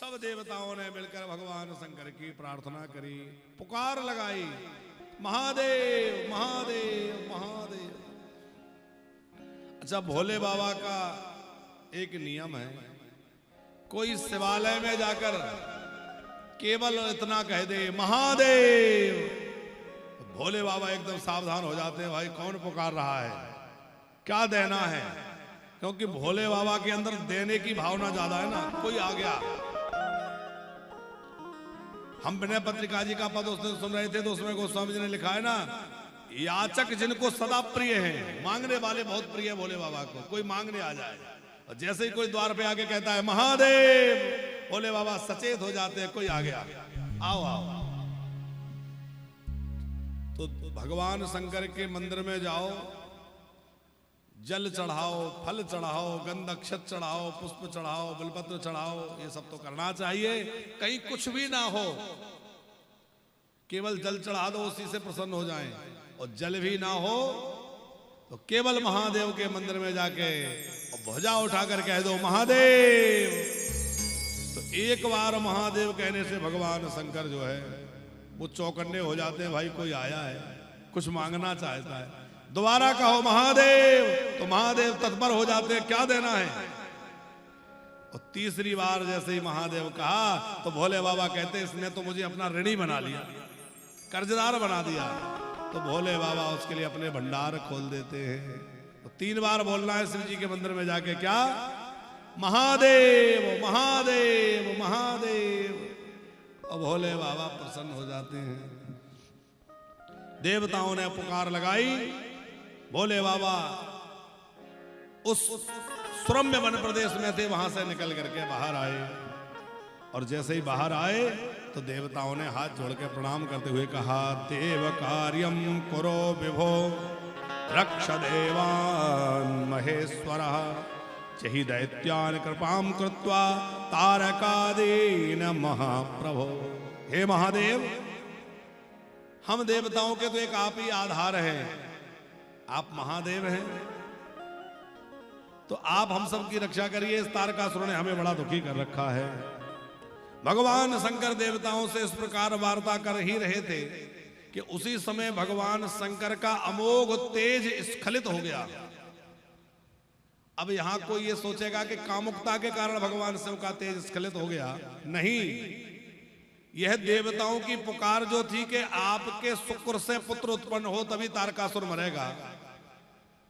सब देवताओं ने मिलकर भगवान शंकर की प्रार्थना करी, पुकार लगाई, महादेव महादेव महादेव। अच्छा, भोले बाबा का एक नियम है, कोई शिवालय में जाकर केवल इतना कह दे महादेव, भोले बाबा एकदम सावधान हो जाते हैं, भाई कौन पुकार रहा है, क्या देना है, क्योंकि भोले बाबा के अंदर देने की भावना ज्यादा है ना। कोई आ गया, हम विनय पत्रिका जी का पद उसने सुन रहे थे तो उसमें गोस्वामी जी ने लिखा है ना, याचक जिनको सदा प्रिय हैं, मांगने वाले बहुत प्रिय है भोले बाबा को। कोई मांगने आ जाए और जैसे ही कोई द्वार पे आके कहता है महादेव, भोले बाबा सचेत हो जाते हैं, कोई आ गया, आओ आओ। तो भगवान शंकर के मंदिर में जाओ, जल चढ़ाओ, फल चढ़ाओ, गंध अक्षत चढ़ाओ, पुष्प चढ़ाओ, बिलपत्र चढ़ाओ, ये सब तो करना चाहिए। कहीं कुछ भी ना हो, केवल जल चढ़ा दो, उसी से प्रसन्न हो जाएं। और जल भी ना हो तो केवल महादेव के मंदिर में जाके और भुजा उठाकर कह दो महादेव। तो एक बार महादेव कहने से भगवान शंकर जो है वो चौकन्ने हो जाते हैं, भाई कोई आया है, कुछ मांगना चाहता है। दोबारा कहो महादेव, तो महादेव तत्पर हो जाते हैं, क्या देना है। और तीसरी बार जैसे ही महादेव कहा तो भोले बाबा कहते हैं इसने तो मुझे अपना ऋणी बना लिया, कर्जदार बना दिया। तो भोले बाबा उसके लिए अपने भंडार खोल देते हैं। तो 3 बार बोलना है शिव जी के मंदिर में जाके, क्या महादेव महादेव महादेव। और भोले बाबा प्रसन्न हो जाते हैं। देवताओं ने पुकार लगाई, भोले बाबा उस सुरम्य वन प्रदेश में थे, वहां से निकल करके बाहर आए। और जैसे ही बाहर आए तो देवताओं ने हाथ जोड़ के प्रणाम करते हुए कहा, देव कार्यम कुरो विभो रक्ष देवान महेश्वरः चहि दैत्यान कृपाम कृत्वा तारकादीन महाप्रभो। हे महादेव, हम देवताओं के तो एक आप ही आधार हैं, आप महादेव हैं, तो आप हम सब की रक्षा करिए। इस तारकासुर ने हमें बड़ा दुखी कर रखा है। भगवान शंकर देवताओं से इस प्रकार वार्ता कर ही रहे थे कि उसी समय भगवान शंकर का अमोघ तेज स्खलित हो गया। अब यहां कोई ये सोचेगा कि कामुकता के कारण भगवान शिव का तेज स्खलित हो गया, नहीं, यह देवताओं की पुकार जो थी कि आपके शुक्र से पुत्र उत्पन्न हो तभी तारकासुर मरेगा।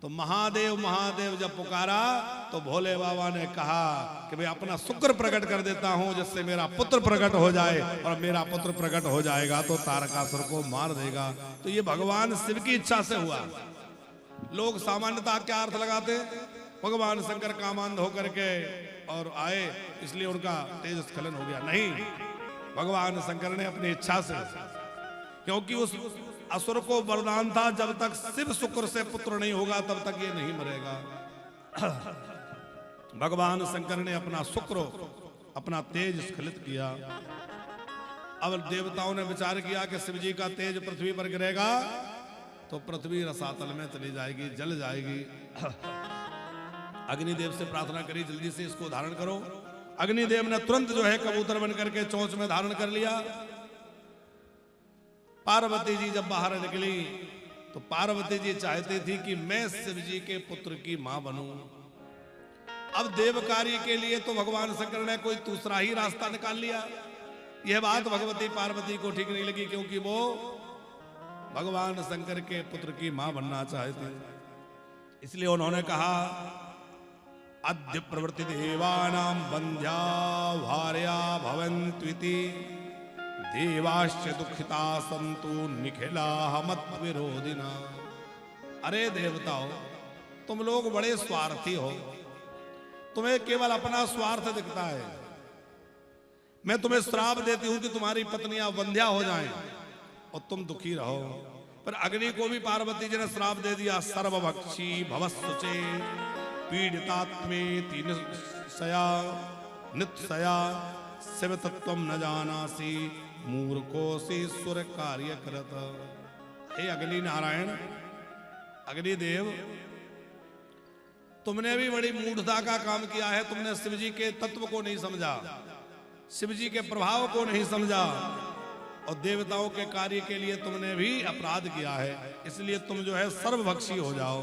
तो महादेव महादेव जब पुकारा तो भोले बाबा ने कहा कि मैं अपना शुक्र प्रकट कर देता हूं जिससे मेरा पुत्र प्रकट हो जाए, और मेरा पुत्र प्रकट हो जाएगा तो तारकासुर को मार देगा। तो ये भगवान शिव की इच्छा से हुआ। लोग सामान्यतः क्या अर्थ लगाते, भगवान शंकर कामांध होकर के और आए इसलिए उनका तेज स्खलन हो गया। नहीं, भगवान शंकर ने अपनी इच्छा से, क्योंकि उस असुर को वरदान था जब तक शिव शुक्र से पुत्र नहीं होगा तब तक ये नहीं मरेगा। भगवान शंकर ने अपना शुक्र, अपना तेज स्खलित किया। अब देवताओं ने विचार किया कि शिव जी का तेज पृथ्वी पर गिरेगा तो पृथ्वी रसातल में चली जाएगी, जल जाएगी। अग्निदेव से प्रार्थना करी, जल्दी से इसको धारण करो। अग्निदेव ने तुरंत जो है कबूतर बनकर के चोंच में धारण कर लिया। पार्वती जी जब बाहर निकली तो पार्वती जी चाहती थी कि मैं शिव जी के पुत्र की मां बनूं। अब देव कार्य के लिए तो भगवान शंकर ने कोई दूसरा ही रास्ता निकाल लिया। यह बात भगवती पार्वती को ठीक नहीं लगी, क्योंकि वो भगवान शंकर के पुत्र की मां बनना चाहती। इसलिए उन्होंने कहा, अद्य प्रवृत्ति देवानां बंध्या भार्या भवन्त्विति देवाश्च दुखिता संतु निखिला मत विरोधिना। अरे देवताओं, तुम लोग बड़े स्वार्थी हो, तुम्हें केवल अपना स्वार्थ दिखता है। मैं तुम्हें श्राप देती हूं कि तुम्हारी पत्नियां वंध्या हो जाएं और तुम दुखी रहो। पर अग्नि को भी पार्वती जी ने श्राप दे दिया, सर्वभक्षी भवस्सुचे पीड़ितात्मेति नित्सया नित्सया शिव तत्वम न जानासी मूर्खोसी सुर कार्य करत। हे अग्नि नारायण, अग्निदेव, तुमने भी बड़ी मूढ़ता का काम किया है। तुमने शिव जी के तत्व को नहीं समझा। शिव जी के प्रभाव को नहीं समझा और देवताओं के कार्य के लिए तुमने भी अपराध किया है, इसलिए तुम जो है सर्वभक्षी हो जाओ।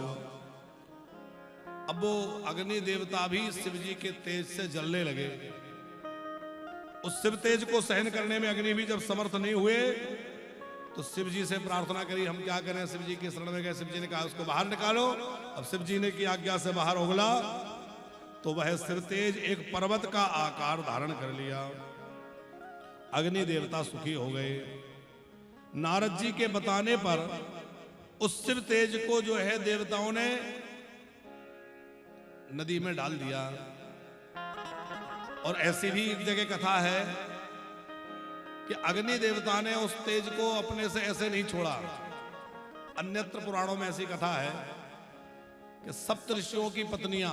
अब वो अग्नि देवता भी शिव जी के तेज से जलने लगे। उस शिव तेज को सहन करने में अग्नि भी जब समर्थ नहीं हुए तो शिव जी से प्रार्थना करी, हम क्या करें। शिव जी की शरण में गए। शिव जी ने कहा उसको बाहर निकालो। अब शिव जी ने की आज्ञा से बाहर उगला तो वह शिव तेज एक पर्वत का आकार धारण कर लिया। अग्नि देवता सुखी हो गए। नारद जी के बताने पर उस शिव तेज को जो है देवताओं ने नदी में डाल दिया। और ऐसी भी एक जगह कथा है कि अग्नि देवता ने उस तेज को अपने से ऐसे नहीं छोड़ा। अन्यत्र पुराणों में ऐसी कथा है कि सप्तऋषियों की पत्नियां,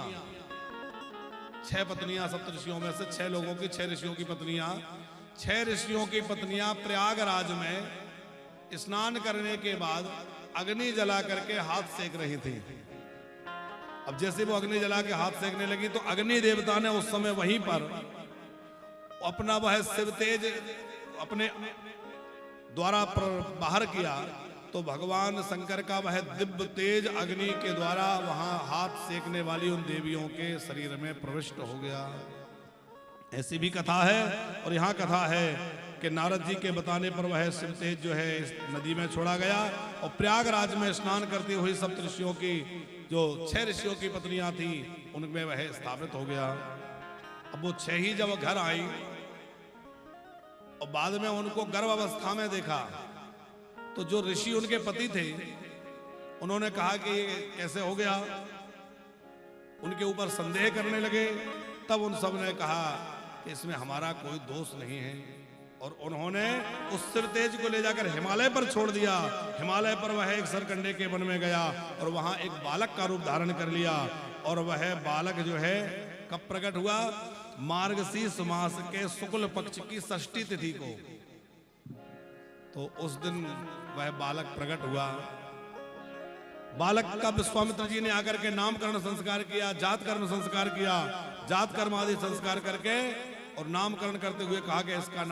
6 पत्नियां सप्तऋषियों में से 6 लोगों की 6 ऋषियों की पत्नियां, 6 ऋषियों की पत्नियां प्रयागराज में स्नान करने के बाद अग्नि जला करके हाथ सेक रही थी। अब जैसे वो अग्नि जला के हाथ सेकने लगी तो अग्नि देवता ने उस समय वहीं पर अपना वह शिव तेज अपने द्वारा बाहर किया तो भगवान शंकर का वह दिव्य तेज अग्नि के द्वारा वहां हाथ सेकने वाली उन देवियों के शरीर में प्रविष्ट हो गया। ऐसी भी कथा है। और यहाँ कथा है कि नारद जी के बताने पर वह शिव तेज जो है इस नदी में छोड़ा गया और प्रयागराज में स्नान करती हुई सप्तऋषियों की जो 6 ऋषियों की पत्नियां थी उनमें वह स्थापित हो गया। अब वो 6 ही जब घर आई और बाद में उनको गर्भ अवस्था में देखा तो जो ऋषि उनके पति थे उन्होंने कहा कि ये कैसे हो गया। उनके ऊपर संदेह करने लगे। तब उन सब ने कहा कि इसमें हमारा कोई दोष नहीं है। और उन्होंने उस शिव तेज को ले जाकर हिमालय पर छोड़ दिया। हिमालय पर वह एक सरकंडे के वन में गया और वहां एक बालक का रूप धारण कर लिया। और वह बालक जो है कब प्रकट हुआ? मार्गशीर्ष मास के शुक्ल पक्ष की षष्ठी तिथि को। तो उस दिन वह बालक प्रकट हुआ। बालक का विश्वामित्र जी ने आकर के नामकरण संस्कार किया, जात कर्म संस्कार किया, जात कर्म आदि संस्कार करके और नामकरण करते हुए कहा कि इसका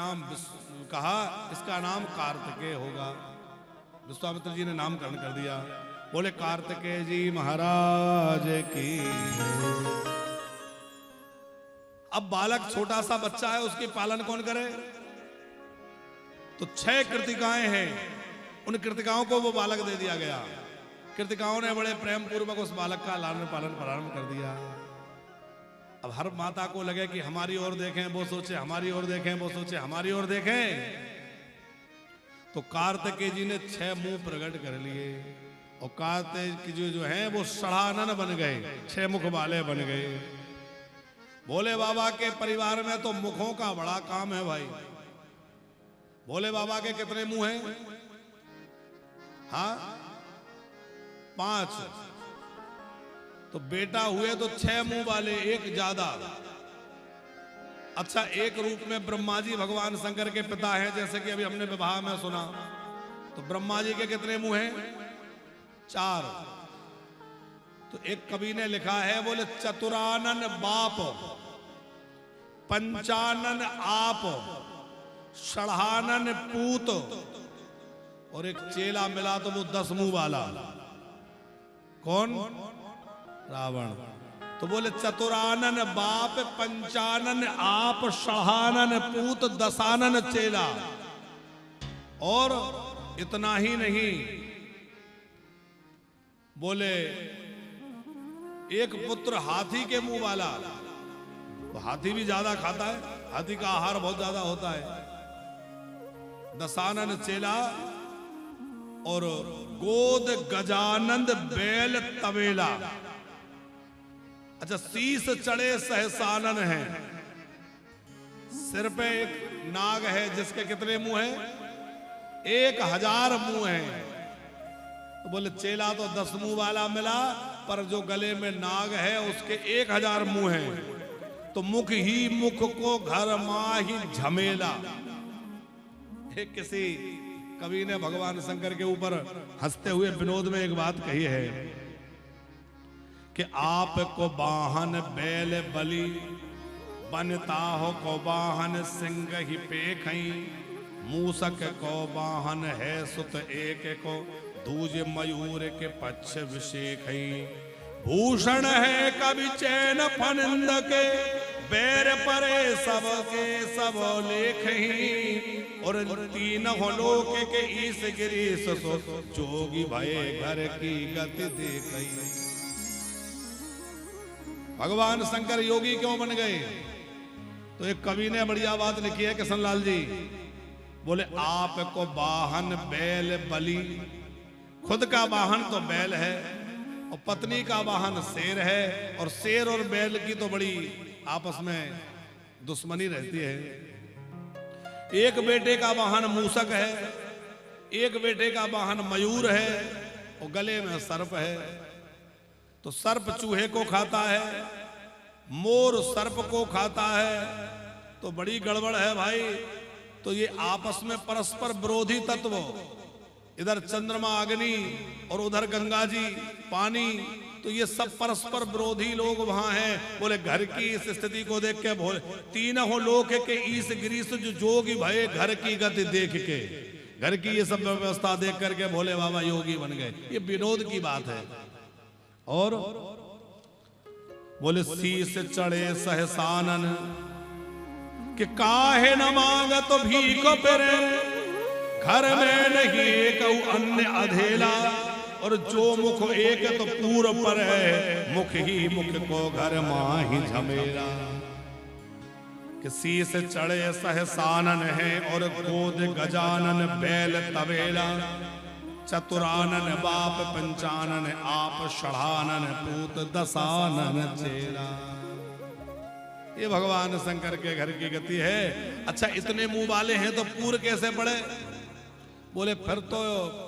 नाम कार्तिकेय होगा। विश्वामित्र जी ने नामकरण कर दिया। बोले कार्तिकेय जी महाराज की। अब बालक छोटा सा बच्चा है, उसकी पालन कौन करे? तो 6 कृतिकाएं हैं, उन कृतिकाओं को वो बालक दे दिया गया। कृतिकाओं ने बड़े प्रेम पूर्वक उस बालक का लालन पालन प्रारंभ कर दिया। अब हर माता को लगे कि हमारी ओर देखें, वो सोचे हमारी ओर देखें, वो सोचे हमारी ओर देखें। तो कार्तिकेय जी ने 6 मुंह प्रकट कर लिए और कार्तिकेय जो हैं वो षडानन बन गए, 6 मुख वाले बन गए। भोले बाबा के परिवार में तो मुखों का बड़ा काम है भाई। भोले बाबा के कितने मुंह हैं? हाँ 5। तो बेटा हुए तो 6 मुंह वाले, एक ज्यादा। अच्छा, एक रूप में ब्रह्मा जी भगवान शंकर के पिता हैं, जैसे कि अभी हमने विवाह में सुना। तो ब्रह्मा जी के कितने मुंह हैं? 4। तो एक कवि ने लिखा है, बोले चतुरानन बाप, पंचानन आप, षडानन पूत, और एक चेला मिला तो वो 10 मुंह वाला। कौन? रावण। तो बोले चतुरानन बाप, पंचानन आप, षडानन पूत, दसानन चेला। और इतना ही नहीं, बोले एक पुत्र हाथी के मुंह वाला। तो हाथी भी ज्यादा खाता है, हाथी का आहार बहुत ज्यादा होता है। दसानन चेला और गोद गजानंद बैल तवेला। अच्छा, शीस चढ़े सहसानन है। सिर पे एक नाग है जिसके कितने मुंह हैं? 1000 मुंह हैं। तो बोले चेला तो 10 मुंह वाला मिला, पर जो गले में नाग है उसके 1000 मुंह हैं। तो मुख ही मुख को घर माही झमेला। एक किसी कवि ने भगवान शंकर के ऊपर हंसते हुए विनोद में एक बात कही है कि आपको वाहन बैल बलि बनता हो को बाहन सिंह ही पेखई, मूसक को बाहन है सुत एक को, दूज मयूर के पक्ष विषेखई। भूषण है कवि चैन फनिंद के, बैर परे सबके सब लेखही। और तीन हो लोक के ईस गिरीश सो, जोगी भये घर की गति देखई। भगवान शंकर योगी क्यों बन गए? तो एक कवि ने बढ़िया बात लिखी है किशनलाल जी। बोले आपको वाहन बैल बलि, खुद का वाहन तो बैल है और पत्नी का वाहन शेर है, और शेर और बैल की तो बड़ी आपस में दुश्मनी रहती है। एक बेटे का वाहन मूसक है, एक बेटे का वाहन मयूर है, और गले में सर्प है। तो सर्प चूहे को खाता है, मोर सर्प को खाता है, तो बड़ी गड़बड़ है भाई। तो ये आपस में परस्पर विरोधी तत्व, इधर चंद्रमा अग्नि और उधर गंगा जी पानी, तो ये सब परस्पर विरोधी लोग वहां हैं। बोले घर की इस स्थिति को देख के बोले तीन हो लोक के ईस गिरीश, जो जोगी भये घर की गति देख के, घर की ये सब व्यवस्था देख करके भोले बाबा योगी बन गए। ये विनोद की बात है। और बोले शीस चढ़े सहसानन, कि काहे न मांगत तो भीख पेरे, घर में नहीं एक अन्य अधेला, और जो मुख एक तो पूर्व पर है, मुख ही मुख को घर माही झमेला। किसी से चढ़े सहसानन है, और गोद गजानन बैल तबेला, चतुरानन बाप पंचानन आप षढ़ानन पूत दसानन चेला। ये भगवान शंकर के घर की गति है। अच्छा इतने मुंह वाले हैं तो पूर कैसे पढ़े? बोले फिर तो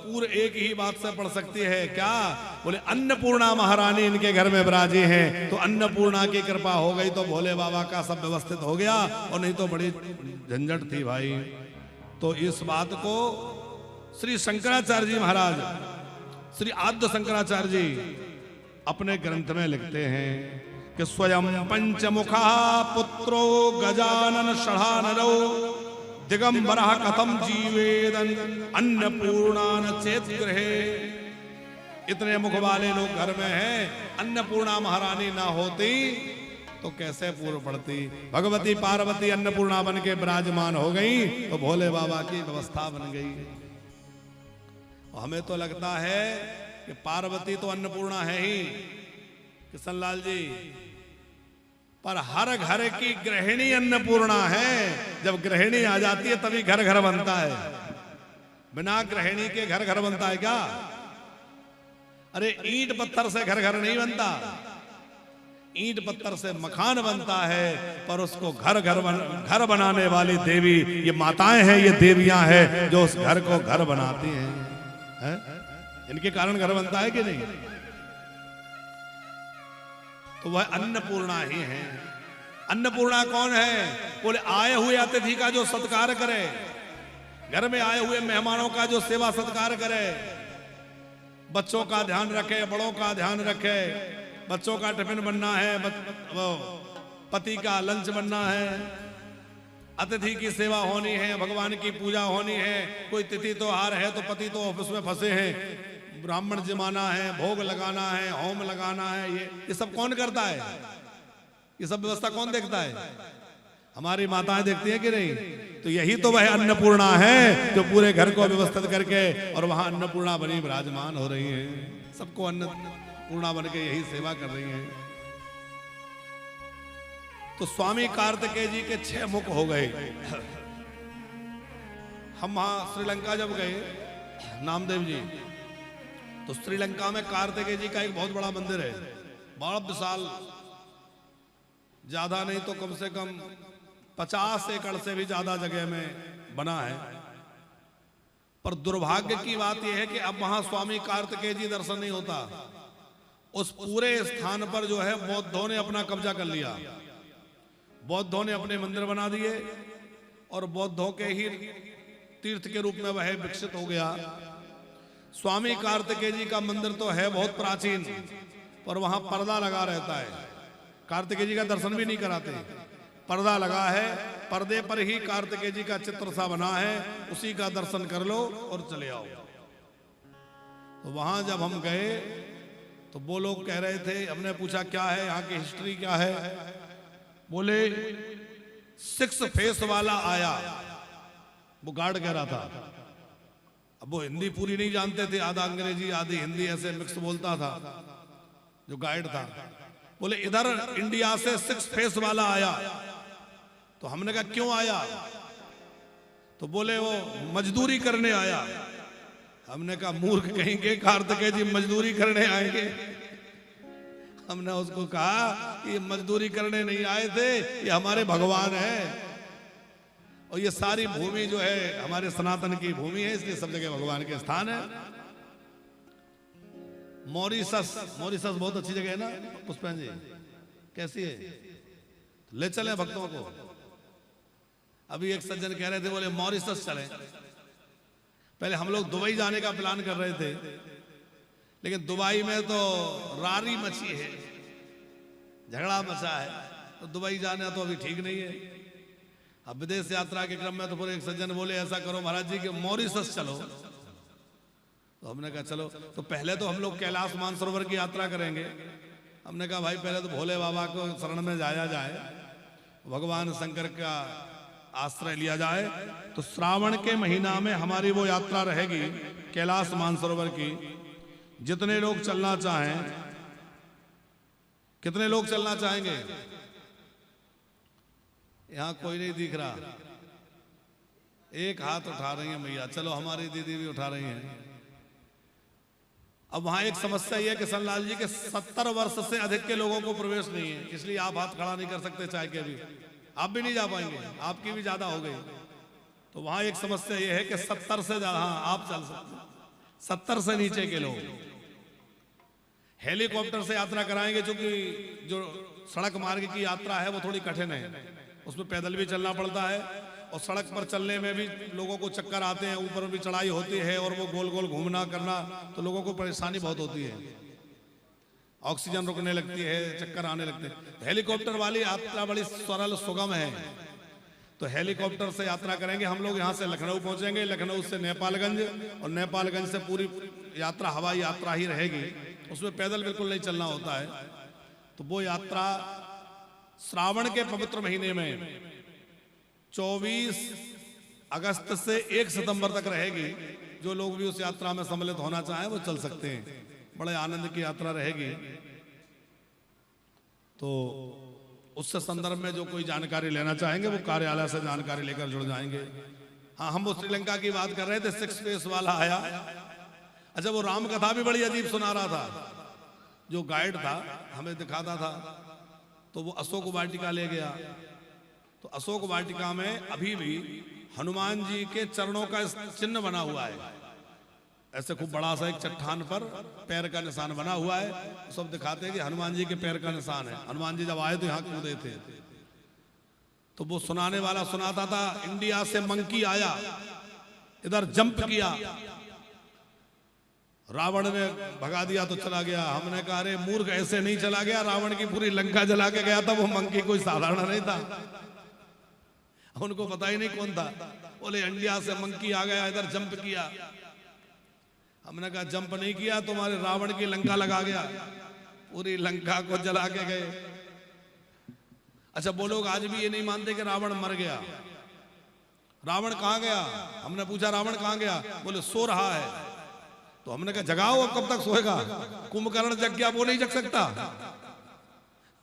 पूर एक ही बात से पढ़ सकती है क्या? बोले अन्नपूर्णा महारानी इनके घर में विराजी हैं, तो अन्नपूर्णा की कृपा हो गई तो भोले बाबा का सब व्यवस्थित हो गया, और नहीं तो बड़ी झंझट थी भाई। तो इस बात को श्री शंकराचार्य जी महाराज, श्री आद्य शंकराचार्य जी अपने ग्रंथ में लिखते हैं कि स्वयं पंचमुखा पुत्रो गजानन षढ़ाननो, दिगंबर कथम जीवेदन अन्नपूर्णान चेत गृहे। इतने मुख वाले लोग घर में हैं, अन्नपूर्णा महारानी ना होती तो कैसे पूर्व पड़ती। भगवती पार्वती अन्नपूर्णा बन के विराजमान हो गई तो भोले बाबा की व्यवस्था बन गई। हमें तो लगता है कि पार्वती तो अन्नपूर्णा है ही किशनलाल जी, पर हर घर की गृहिणी अन्नपूर्णा है। जब गृहिणी आ जाती है तभी घर घर बनता है, बिना गृहिणी के घर घर बनता है क्या? अरे ईंट पत्थर से घर घर नहीं बनता, ईंट पत्थर से मकान बनता है, पर उसको घर बनाने वाली देवी ये माताएं हैं, ये देवियां हैं जो उस घर को घर बनाती हैं, है? इनके कारण घर बनता है कि नहीं? तो वह अन्नपूर्णा ही है। अन्नपूर्णा कौन है? बोले आए हुए अतिथि का जो सत्कार करे, घर में आए हुए मेहमानों का जो सेवा सत्कार करे, बच्चों का ध्यान रखे, बड़ों का ध्यान रखे, बच्चों का टिफिन बनना है, पति का लंच बनना है, अतिथि की सेवा होनी है, भगवान की पूजा होनी है। कोई तिथि त्योहार है तो पति तो ऑफिस में फंसे हैं, ब्राह्मण जमाना है, भोग लगाना है, होम लगाना है, ये सब कौन करता है? ये सब व्यवस्था कौन देखता है? हमारी माताएं देखती हैं कि नहीं? तो यही तो वह अन्नपूर्णा है जो पूरे घर को व्यवस्थित करके और वहां अन्नपूर्णा बनी विराजमान हो रही है, सबको अन्नपूर्णा बन के यही सेवा कर रही है। तो स्वामी कार्तिकेय जी के 6 मुख हो गए। हम वहां श्रीलंका जब गए नामदेव जी, तो श्रीलंका में कार्तिकेय जी का एक बहुत बड़ा मंदिर है, बड़ा विशाल, ज्यादा नहीं तो कम से कम 50 एकड़ से भी ज्यादा जगह में बना है। पर दुर्भाग्य की बात यह है कि अब वहां स्वामी कार्तिकेय जी दर्शन नहीं होता। उस पूरे स्थान पर जो है बौद्धों ने अपना कब्जा कर लिया, बौद्धों ने अपने मंदिर बना दिए और बौद्धों के ही तीर्थ के रूप में वह विकसित हो गया। स्वामी कार्तिकेय जी का मंदिर तो है बहुत प्राचीन, पर वहां पर्दा लगा रहता है, कार्तिकेय जी का दर्शन भी नहीं कराते। पर्दा लगा है, पर्दे पर ही कार्तिकेय जी का चित्र सा बना है, उसी का दर्शन कर लो और चले आओ। तो वहां जब हम गए तो वो लोग कह रहे थे, हमने पूछा क्या है यहाँ की हिस्ट्री क्या है, बोले 6 फेस वाला आया, वो गार्ड कह रहा था। अब वो हिंदी पूरी नहीं जानते थे, आधा अंग्रेजी आधी हिंदी ऐसे मिक्स बोलता था जो गाइड था। बोले इधर इंडिया से 6 फेस वाला आया। तो हमने कहा क्यों आया? तो बोले वो मजदूरी करने आया। हमने कहा मूर्ख कहेंगे, कार्तिकेय जी मजदूरी करने आएंगे? हमने उसको कहा कि ये मजदूरी करने नहीं आए थे, ये हमारे भगवान है, और ये सारी भूमि जो है हमारे सनातन की भूमि है, इसलिए सब जगह भगवान के स्थान है। मॉरिशस, मॉरिशस बहुत अच्छी जगह है ना पुष्पन जी, कैसी है? ले चले भक्तों को। अभी एक सज्जन कह रहे थे, बोले मॉरिशस चले। पहले हम लोग दुबई जाने का प्लान कर रहे थे, लेकिन दुबई में तो रारी मची है, झगड़ा मचा है, तो दुबई जाना तो अभी ठीक नहीं है। अब विदेश यात्रा के क्रम में तो फिर एक सज्जन बोले ऐसा करो महाराज जी कि मॉरिशस चलो। तो हमने कहा चलो। तो पहले तो हम लोग कैलाश मानसरोवर की यात्रा करेंगे। हमने कहा भाई पहले तो भोले बाबा को शरण में जाया जाए, भगवान शंकर का आश्रय लिया जाए। तो श्रावण के महीना में हमारी वो यात्रा रहेगी कैलाश मानसरोवर की। जितने लोग चलना चाहें, कितने लोग चलना चाहेंगे? यहां कोई नहीं दिख रहा, एक हाथ उठा रही है मैया, चलो हमारी दीदी भी उठा रही हैं। अब वहां एक समस्या यह है कि सनलाल जी के 70 वर्ष से अधिक के लोगों को प्रवेश नहीं है, इसलिए आप हाथ खड़ा नहीं कर सकते चाहे के भी, आप भी नहीं जा पाएंगे, आपकी भी ज्यादा हो गई। तो वहां एक समस्या यह है कि 70 से ज्यादा, हाँ आप चल सकते, 70 से नीचे के लोग हेलीकॉप्टर से यात्रा कराएंगे, क्योंकि जो सड़क मार्ग की यात्रा है वो थोड़ी कठिन है, उसमें पैदल भी चलना पड़ता है, और सड़क पर चलने में भी लोगों को चक्कर आते हैं, ऊपर भी चढ़ाई होती है, और वो गोल गोल घूमना करना, तो लोगों को परेशानी बहुत होती है, ऑक्सीजन रुकने लगती है, चक्कर आने लगते हैं। हेलीकॉप्टर वाली यात्रा बड़ी सरल सुगम है, तो हेलीकॉप्टर से यात्रा करेंगे हम लोग। यहाँ से लखनऊ पहुंचेंगे, लखनऊ से नेपालगंज, और नेपालगंज से पूरी यात्रा हवाई यात्रा ही रहेगी, उसमें पैदल बिल्कुल नहीं चलना होता है। तो वो यात्रा श्रावण के पवित्र महीने में 24 अगस्त से 1 सितंबर तक रहेगी। जो लोग भी उस यात्रा में सम्मिलित होना चाहें वो चल सकते हैं, बड़े आनंद की यात्रा रहेगी। तो उससे संदर्भ में जो कोई जानकारी लेना चाहेंगे वो कार्यालय से जानकारी लेकर जुड़ जाएंगे। हाँ, हम वो श्रीलंका की बात कर रहे थे, 6 फेस वाला आया। अच्छा, वो राम कथा भी बड़ी अजीब सुना रहा था, जो गाइड था हमें दिखाता था। तो वो अशोक वाटिका ले गया, तो अशोक वाटिका में अभी भी हनुमान जी के चरणों का चिन्ह बना हुआ है, ऐसे खूब बड़ा सा एक चट्टान पर पैर का निशान बना हुआ है। सब दिखाते हैं कि हनुमान जी के पैर का निशान है, हनुमान जी जब आए तो यहाँ कूदे थे। तो वो सुनाने वाला सुनाता था, इंडिया से मंकी आया, इधर जंप किया, रावण ने भगा दिया तो चला गया। हमने कहा अरे मूर्ख, ऐसे नहीं चला गया, रावण की पूरी लंका जला के गया था। वो मंकी कोई साधारण नहीं था, उनको पता ही नहीं कौन था। बोले इंडिया से मंकी आ गया, इधर जंप किया। हमने कहा जंप नहीं किया, तुम्हारे रावण की लंका लगा गया, पूरी लंका को जला के गए। अच्छा, वो लोग आज भी ये नहीं मानते कि रावण मर गया। रावण कहां गया? हमने पूछा रावण कहां गया? बोले सो रहा है। तो हमने कहा जगाओ, अब कब तक सोएगा? कुंभकर्ण जग गया, वो नहीं जग सकता।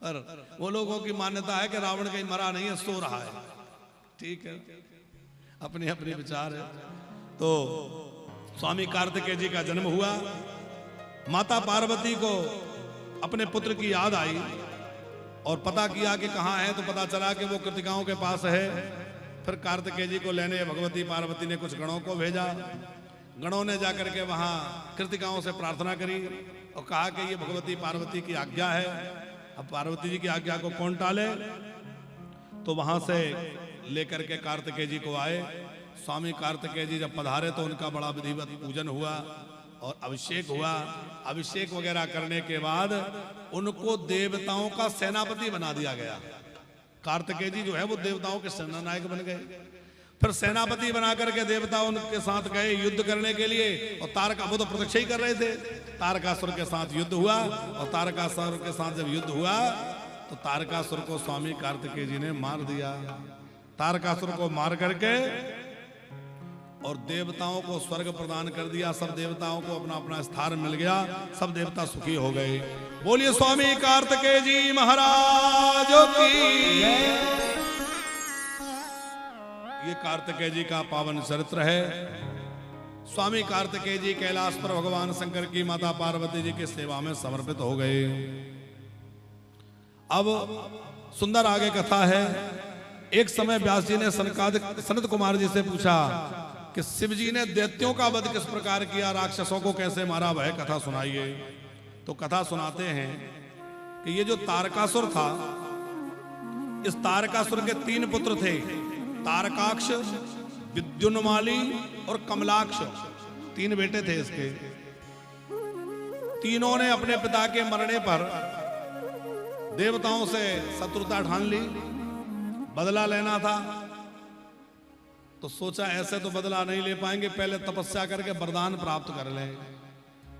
और वो लोगों की मान्यता है कि रावण कहीं मरा नहीं है, सो रहा है। ठीक है, अपने अपने विचार है। तो स्वामी कार्तिकेय जी का जन्म हुआ। माता पार्वती को अपने पुत्र की याद आई और पता किया कि कहाँ है, तो पता चला कि वो कृतिकाओं के पास है। फिर कार्तिकेय जी को लेने भगवती पार्वती ने कुछ गणों को भेजा। गणों ने जाकर के वहां कृतिकाओं से प्रार्थना करी और कहा कि ये भगवती पार्वती की आज्ञा है, अब पार्वती जी की आज्ञा को कौन टाले। तो वहां से लेकर के कार्तिकेय जी को आए। स्वामी कार्तिकेय जी जब पधारे तो उनका बड़ा विधिवत पूजन हुआ और अभिषेक हुआ। अभिषेक वगैरह करने के बाद उनको देवताओं का सेनापति बना दिया गया। कार्तिकेय जी जो है वो देवताओं के सेना नायक बन गए। फिर सेनापति बना करके देवताओं के साथ गए युद्ध करने के लिए, और तारका वो तो प्रत्यक्ष ही कर रहे थे। तारकासुर के साथ युद्ध हुआ, और तारकासुर के साथ जब युद्ध हुआ तो तारकासुर को स्वामी कार्तिकेय जी ने मार दिया। तारकासुर को मार करके और देवताओं को स्वर्ग प्रदान कर दिया। सब देवताओं को अपना अपना स्थान मिल गया, सब देवता सुखी हो गए। बोलिए स्वामी कार्तिकेय जी महाराज की। ये कार्तिकेय जी का पावन चरित्र है। स्वामी कार्तिकेय जी कैलाश पर भगवान शंकर की माता पार्वती जी की सेवा में समर्पित हो गए। अब सुंदर आगे कथा है। एक समय व्यास जी ने सनत कुमार जी से पूछा कि शिव जी ने दैत्यों का वध किस प्रकार किया, राक्षसों को कैसे मारा, वह कथा सुनाइए। तो कथा सुनाते हैं कि ये जो तारकासुर था, इस तारकासुर के 3 पुत्र थे, तारकाक्ष, विद्युन्माली और कमलाक्ष। 3 बेटे थे इसके। तीनों ने अपने पिता के मरने पर देवताओं से शत्रुता ठान ली, बदला लेना था। तो सोचा ऐसे तो बदला नहीं ले पाएंगे, पहले तपस्या करके वरदान प्राप्त कर लें।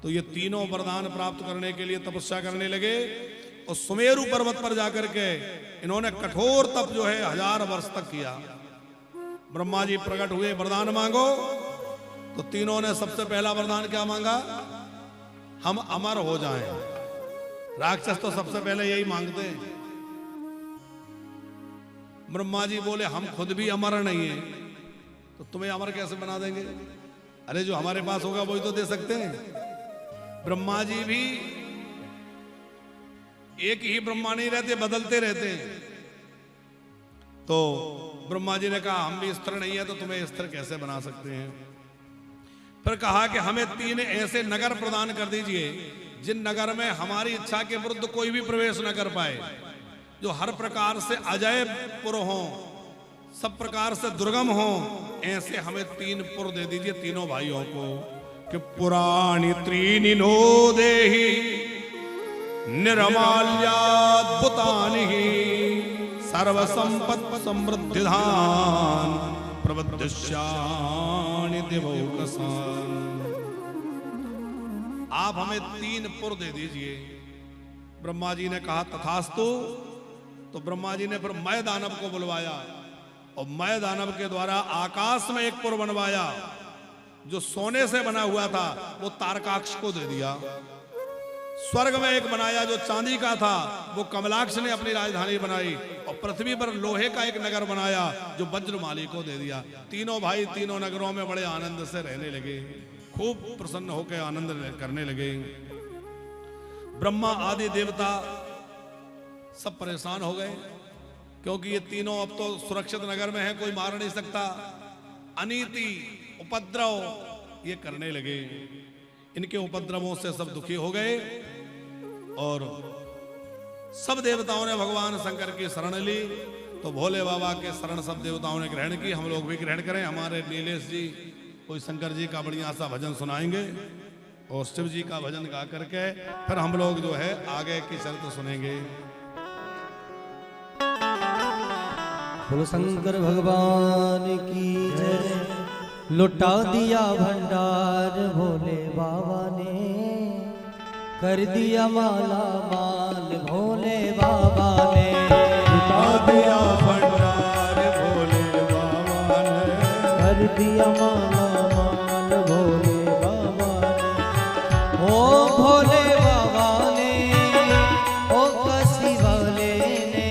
तो ये तीनों वरदान प्राप्त करने के लिए तपस्या करने लगे, और सुमेरु पर्वत पर जाकर के इन्होंने कठोर तप जो है 1000 वर्ष तक किया। ब्रह्मा जी प्रकट हुए, वरदान मांगो। तो तीनों ने सबसे पहला वरदान क्या मांगा? हम अमर हो जाएं। राक्षस तो सबसे पहले यही मांगते हैं। ब्रह्मा जी बोले हम खुद भी अमर नहीं है, तो तुम्हें अमर कैसे बना देंगे? अरे जो हमारे पास होगा वही तो दे सकते हैं। ब्रह्मा जी भी एक ही ब्रह्मा नहीं रहते, बदलते रहते हैं। तो ब्रह्मा जी ने कहा हम भी स्थिर नहीं है, तो तुम्हें स्थिर कैसे बना सकते हैं? फिर कहा कि हमें 3 ऐसे नगर प्रदान कर दीजिए जिन नगर में हमारी इच्छा के विरुद्ध कोई भी प्रवेश न कर पाए, जो हर प्रकार से अजय पुर हो, सब प्रकार से दुर्गम हो। ऐसे हमें 3 पुर दे दीजिए तीनों भाइयों को। कि पुराणी त्रीनि नो देहि निर्माल्याद्भुतानि सर्व संपत् समृद्धिधान प्रबुद्धिश्यानि दिवौकसान। आप हमें 3 पुर दे दीजिए। ब्रह्मा जी ने कहा तथास्तु। तो ब्रह्मा जी ने फिर मय दानव को बुलवाया, और मय दानव के द्वारा आकाश में एक पुर बनवाया। जो सोने से बना हुआ था वो तारकाक्ष को दे दिया। स्वर्ग में एक बनाया जो चांदी का था, वो कमलाक्ष ने अपनी राजधानी बनाई। और पृथ्वी पर लोहे का एक नगर बनाया जो वज्रमाली को दे दिया। तीनों भाई तीनों नगरों में बड़े आनंद से रहने लगे, खूब प्रसन्न होकर आनंद करने लगे। ब्रह्मा आदि देवता सब परेशान हो गए, क्योंकि ये तीनों अब तो सुरक्षित नगर में है, कोई मार नहीं सकता। अनीति उपद्रव ये करने लगे। इनके उपद्रवों से सब दुखी हो गए, और सब देवताओं ने भगवान शंकर की शरण ली। तो भोले बाबा के शरण सब देवताओं ने ग्रहण की। हम लोग भी ग्रहण करें। हमारे नीलेश जी कोई शंकर जी का बढ़िया सा भजन सुनाएंगे, और शिव जी का भजन गा करके फिर हम लोग जो है आगे की चरित्र सुनेंगे। बोलो शंकर भगवान की जय। लुटा दिया भंडार भोले बाबा ने, कर दिया माला माल भोले बाबा ने। लुटा दिया भंडार भोले बाबा ने, कर दिया माला माल भोले बाबा ने। ओ भोले बाबा ने, ओ काशी वाले ने,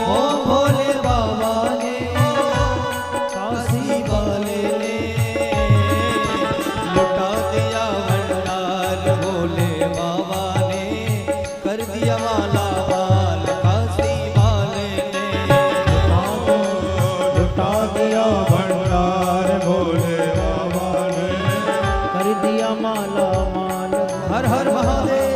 ओ भोले बाबा ने, काशी वाले ने। लुटा दिया भंडार भोले बाबा ने, कर दिया माला माल काशी वाले ने। लुटा दिया भंडार भोले बाबा ने, कर दिया माला माल। हर हर महादेव।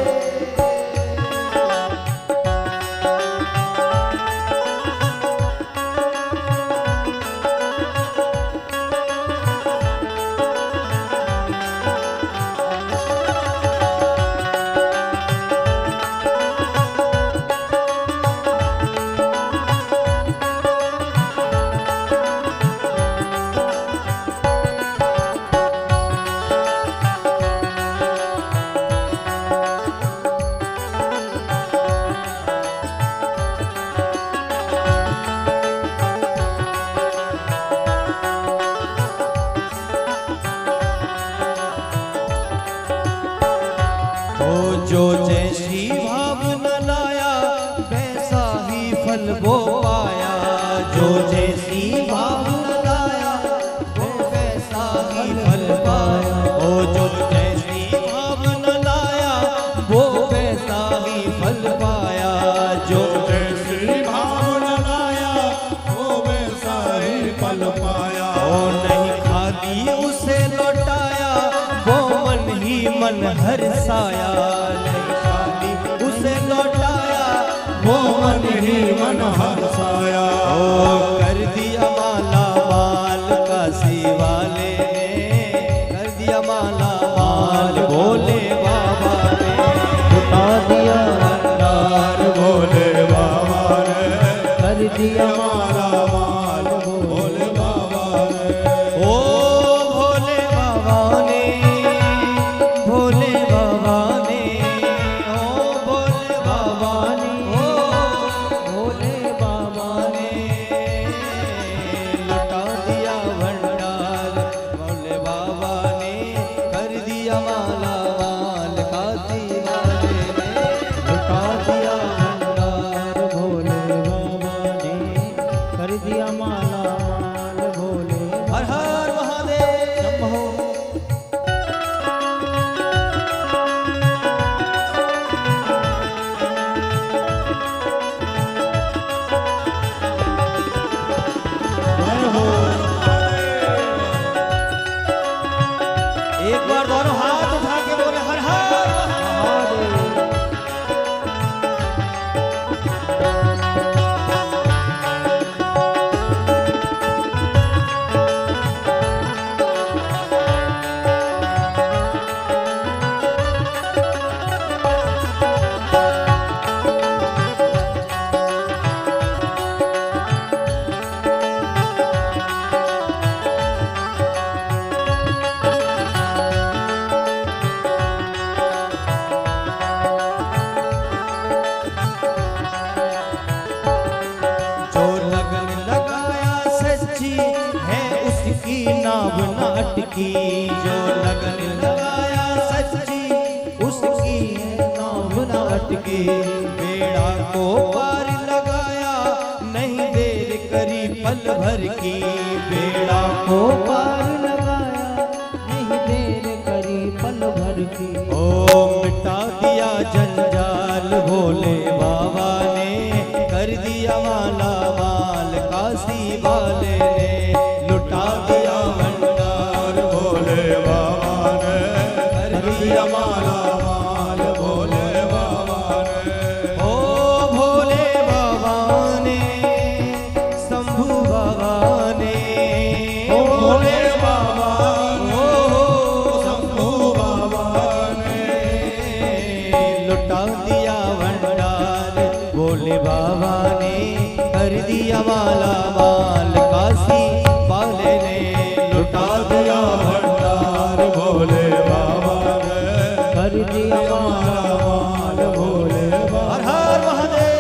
नहीं खाली उसे लौटाया, वो मन ही मन हर्षाया। नहीं खाली उसे लौटाया, वो मन ही मन हर्षाया। कर दिया माला माल काशी वाले ने, कर दिया माला माल भोले बाबा ने। लुटा दिया भंडार भोले बाबा ने, कर दिया माला माल भोले बाबा ने। ओ भोले बाबा ने, भोले बाबा ने, ओ भोले बाबा ने, ओ भोले बाबा ने। लुटा दिया भंडार भोले बाबा ने, कर दिया माला माल काशी वाले ने। लुटा दिया भंडार भोले बाबा ने, कर दिया माला माल भोले। हर हर महादेव। एक बार दोनों हाथ उठा के बोले हर हर महादेव। जो लगन लगाया सच्ची है उसकी नाव न अटकी। जो लगन लगाया सच्ची उसकी है नाव न अटकी। बेड़ा को पार लगाया नहीं देर करी पल भर की। बेड़ा को पार लगाया नहीं देर करी पल भर की। ओ मिटा दिया जंजाल भोले बाबा ने, कर दिया माला माल काशी वाले ने। लुटा दिया भंडार भोले बाबा ने, कर कर दिया माला माल भोले बाबा ने। ओ भोले बाबा ने, शंभू बाबा ने, ओ भोले बाबा ने, शंभू बाबा ने। लुटा दिया भंडार भोले बाबा ने, कर दिया माला माल काशी वाले ने। लुटा दिया भंडार भोले बाबा ने, कर दिया माला माल भोले बाबा। हर हर महादेव।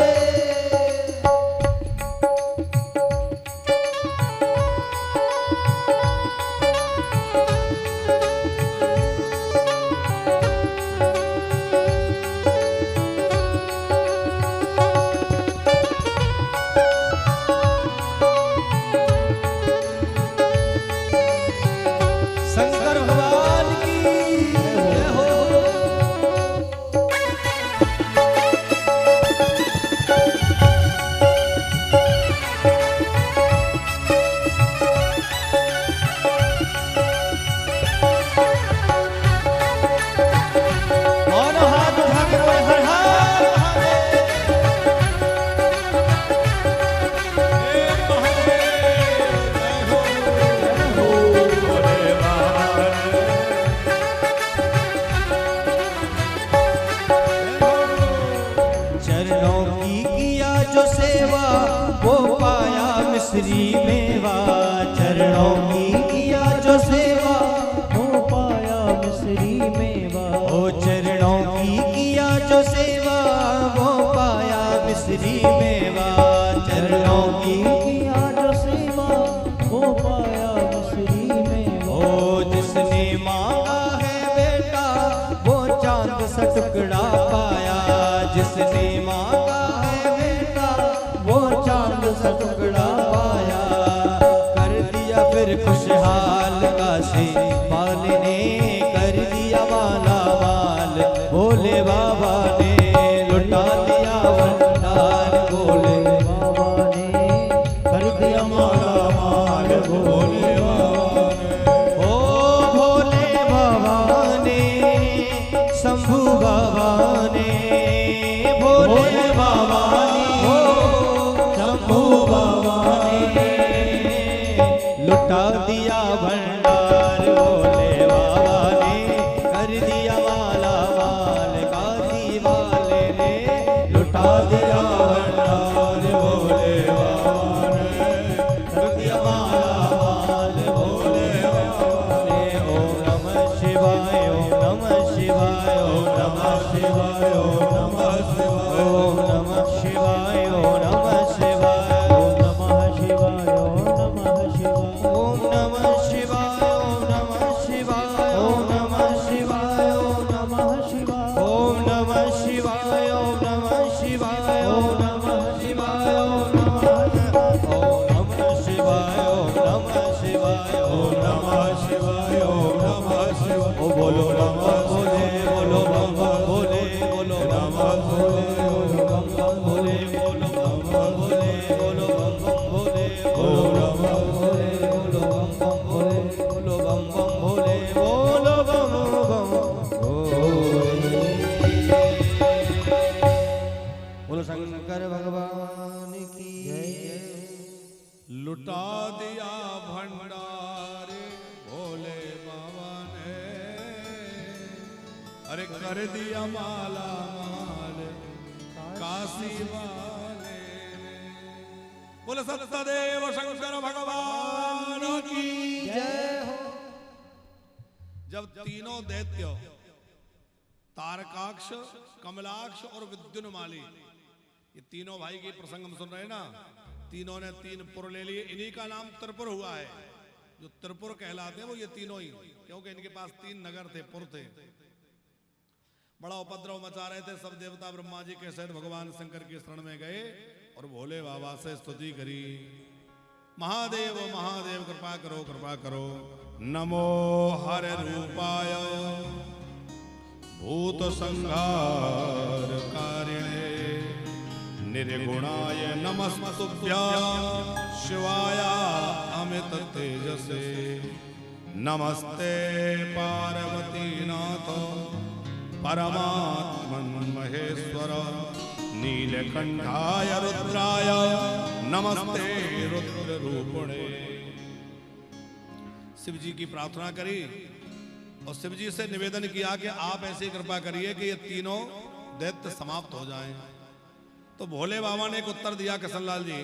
शंकर भगवान की जय हो। और हाथ उठा के बोले हर हर महादेव। चरणों की किया जो सेवा वो पाया मिश्री मेवा। चरणों की किया जो सेवा हो पाया मिश्री मेवा। ओ चरणों की किया जो सेवा वो पाया मिश्री मेवा। चरणों की किया जो सेवा हो पाया मिश्री मेवा। ओ जिसने मांगा है बेटा वो चांद सा टुकड़ा पाया। जिसने मांगा है बेटा वो चांद सा टुकड़ा पाया। कर दिया फिर खुशहाल काशी वाले ने, कर दिया माला माल भोले बाबा ने। लुटा दिया भंडार भोले बाबा ने कर दिया माला माल भोले बाबा दिया भंडार भोले बाबा ने, कर दिया माला माल काशी वाले ने, लुटा दिया भंडार भोले बाबा ने, कर दिया माला माल भोले बाबा ने। ओम नमः शिवाय, ओम नमः शिवाय, ओम नमः शिवाय, ओम नमः शिवाय, ओम नमः शिवाय, ओम नमः शिवाय, ओम नमः शिवाय, ओम नमः शिवाय, ओम नमः शिवाय, ओम नमः शिवाय, ओम नमः शिवाय, ओम नमः शिवाय, ओम नमः शिवाय, ओम नमः शिवाय, ओम नमः शिवाय, ओम नमः शिवाय, ओम नमः शिवाय, ओम नमः शिवाय। ओ बोलो नमः भोले, बोलो नमः भोले, बोलो नमः भोले, बोलो नमः भोले, बोलो नमः भोले, बोलो नमः भोले, बोलो नमः भोले, बोलो नमः भोले, बोलो नमः भोले, बोलो नमः भोले। बोलो शंकर भगवान की जय। लुटा दिया भंडार भोले बाबा ने, अरे कर दिया माला माल काशी वाले ने। बोले सत्यदेव शंकर भगवान की जय हो। जब तीनों दैत्य तारकाक्ष, कमलाक्ष और विद्युन्माली, ये तीनों भाई की प्रसंग हम सुन रहे हैं ना, तीनों ने 3 पुर ले लिए, इन्हीं का नाम त्रिपुर हुआ है। जो त्रिपुर कहलाते हैं वो ये तीनों ही, क्योंकि इनके पास 3 नगर थे, पुर थे। बड़ा उपद्रव मचा रहे थे। सब देवता ब्रह्मा जी के सहित भगवान शंकर की शरण में गए और भोले बाबा से स्तुति करी। महादेव महादेव कृपा करो, कृपा करो। नमो हर रूपाय भूत संहार कारिणे निर्गुणाय नमस्तुभ्यां शिवाय अमित तेजसे। नमस्ते पार्वती नाथ परमात्मन महेश्वर नीलकंठाय रुद्राय नमस्ते रुद्र रूपिणे। शिव जी की प्रार्थना करी और शिव जी से निवेदन किया कि आप ऐसी कृपा करिए कि ये तीनों दैत्य समाप्त हो जाएं। तो भोले बाबा ने एक उत्तर दिया किशनलाल जी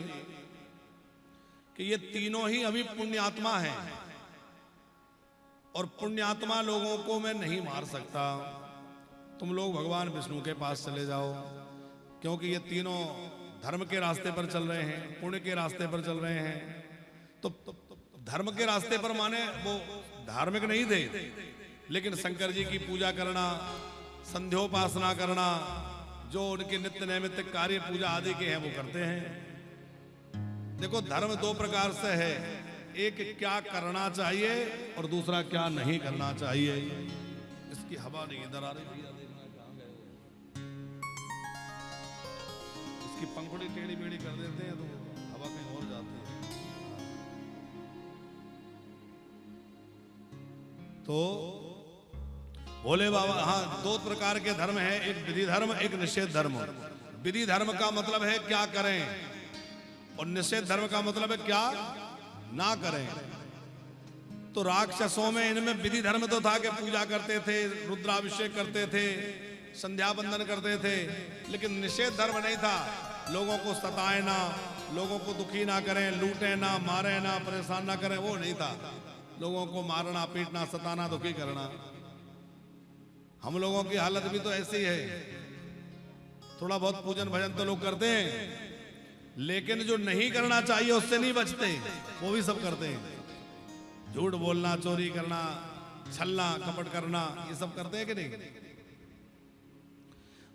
कि ये तीनों ही अभी पुण्यात्मा हैं और पुण्यात्मा लोगों को मैं नहीं मार सकता। तुम लोग भगवान विष्णु के पास चले जाओ, क्योंकि ये तीनों धर्म के रास्ते पर चल रहे हैं, पुण्य के रास्ते पर चल रहे हैं। तो धर्म के रास्ते पर माने वो धार्मिक नहीं थे, लेकिन शंकर जी की पूजा करना, संध्योपासना करना, जो उनके नित्य नैमित्तिक कार्य पूजा आदि के हैं वो करते हैं। देखो धर्म 2 प्रकार से है, एक क्या करना चाहिए और दूसरा क्या नहीं करना चाहिए। इसकी हवा नहीं इधर आ रही, इसकी पंखुड़ी टेढ़ी मेढ़ी कर देते हैं तो हवा कहीं और जाती है। तो भोले बाबा, हाँ 2 प्रकार के धर्म है, एक विधि धर्म, एक निषेध धर्म। विधि धर्म का मतलब है क्या करें, और निषेध धर्म का मतलब है क्या ना करें। तो राक्षसों में इनमें विधि धर्म तो था कि पूजा करते थे, रुद्राभिषेक करते थे, संध्या बंदन करते थे, लेकिन निषेध धर्म नहीं था। लोगों को सताए ना, लोगों को दुखी ना करें, लूटे ना, मारे ना, परेशान ना करें, वो नहीं था। लोगों को मारना, पीटना, सताना, दुखी करना। हम लोगों की हालत भी तो ऐसी है। थोड़ा बहुत पूजन भजन तो लोग करते हैं, लेकिन जो नहीं करना चाहिए उससे नहीं बचते, वो भी सब करते हैं। झूठ बोलना, चोरी करना, छलना, कपट करना, ये सब करते हैं कि नहीं।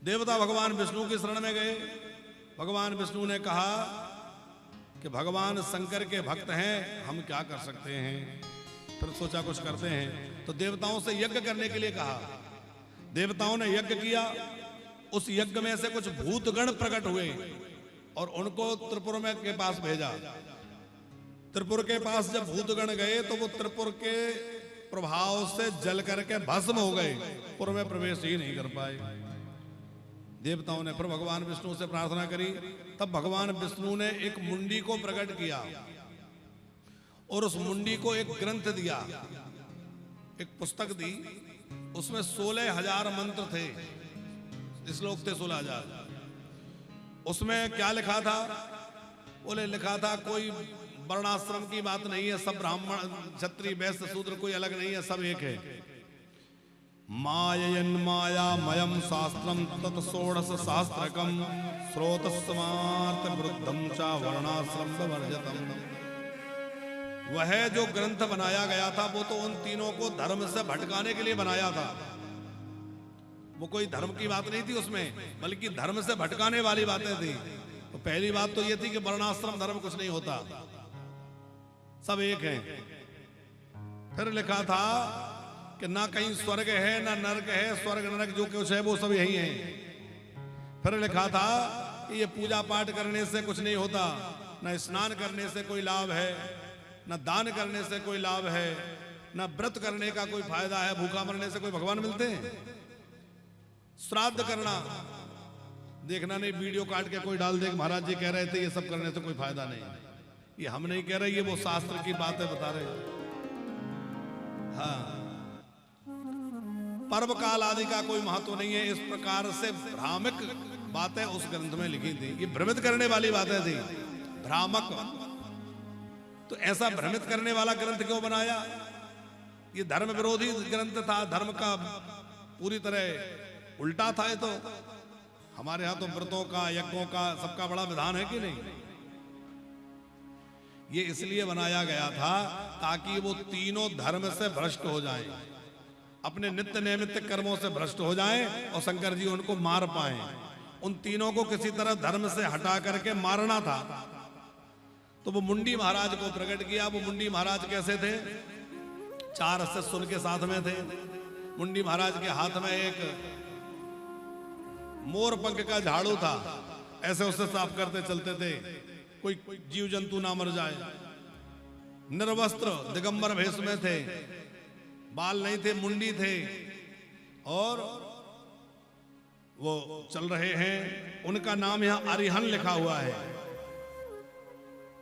देवता भगवान विष्णु की शरण में गए। भगवान विष्णु ने कहा कि भगवान शंकर के भक्त हैं, हम क्या कर सकते हैं। फिर सोचा कुछ करते हैं, तो देवताओं से यज्ञ करने के लिए कहा। देवताओं ने यज्ञ किया। उस यज्ञ में से कुछ भूतगण प्रकट हुए और उनको त्रिपुर में के पास भेजा। त्रिपुर के पास जब भूतगण गए तो वो त्रिपुर के प्रभाव से जल करके भस्म हो गए, पुर में प्रवेश ही नहीं कर पाए। देवताओं ने फिर भगवान विष्णु से प्रार्थना करी। तब भगवान विष्णु ने एक मुंडी को प्रकट किया। और उस मुंडी को एक ग्रंथ दिया, एक पुस्तक दी, उसमें 16,000 मंत्र थे, श्लोक थे 16,000। उसमें क्या लिखा था? बोले लिखा था कोई वर्णाश्रम की बात नहीं है, सब ब्राह्मण क्षत्रिय वैश्य शूद्र कोई अलग नहीं है, सब एक है। माययन मायामयम शास्त्रम तत् षोडश शास्त्रकम स्रोतस्मार्थ वृद्धम च वर्णाश्रम वर्जतम। वह जो ग्रंथ बनाया गया था वो तो उन तीनों को धर्म से भटकाने के लिए बनाया था। वो कोई धर्म की बात नहीं थी उसमें, बल्कि धर्म से भटकाने वाली बातें थी। तो पहली बात तो ये थी कि वर्णाश्रम धर्म कुछ नहीं होता, सब एक हैं। फिर लिखा था कि ना कहीं स्वर्ग है ना नरक है, स्वर्ग नरक जो कुछ है वो सब यही है। फिर लिखा था कि ये पूजा पाठ करने से कुछ नहीं होता, ना स्नान करने से कोई लाभ है, ना दान करने से कोई लाभ है, ना व्रत करने का कोई फायदा है, भूखा मरने से कोई भगवान मिलते हैं। श्राद्ध करना, देखना नहीं वीडियो काट के कोई डाल दे महाराज जी कह रहे थे ये सब करने से कोई फायदा नहीं। ये हम नहीं कह रहे, ये वो शास्त्र की बातें बता रहे। हाँ, पर्व काल आदि का कोई महत्व नहीं है, इस प्रकार से भ्रामक बातें उस ग्रंथ में लिखी थी। ये भ्रमित करने वाली बातें थी, भ्रामक। तो ऐसा भ्रमित करने वाला ग्रंथ क्यों बनाया? ये धर्म विरोधी ग्रंथ था, धर्म का पूरी तरह उल्टा था। ये तो हमारे यहां तो व्रतों का, यज्ञों का, सबका बड़ा विधान है कि नहीं। ये इसलिए बनाया गया था ताकि वो तीनों धर्म से भ्रष्ट हो जाएं, अपने नित्य नैमित्त कर्मों से भ्रष्ट हो जाएं और शंकर जी उनको मार पाएं। उन तीनों को किसी तरह धर्म से हटा करके मारना था। तो वो मुंडी महाराज को प्रकट किया। वो मुंडी महाराज कैसे थे? 4 शिष्य उनके साथ में थे। मुंडी महाराज के हाथ में एक मोर पंख का झाड़ू था, ऐसे उससे साफ करते चलते थे, कोई जीव जंतु ना मर जाए। निर्वस्त्र दिगंबर भेष में थे, बाल नहीं थे, मुंडी थे, और वो चल रहे हैं। उनका नाम यहां अरिहन लिखा हुआ है।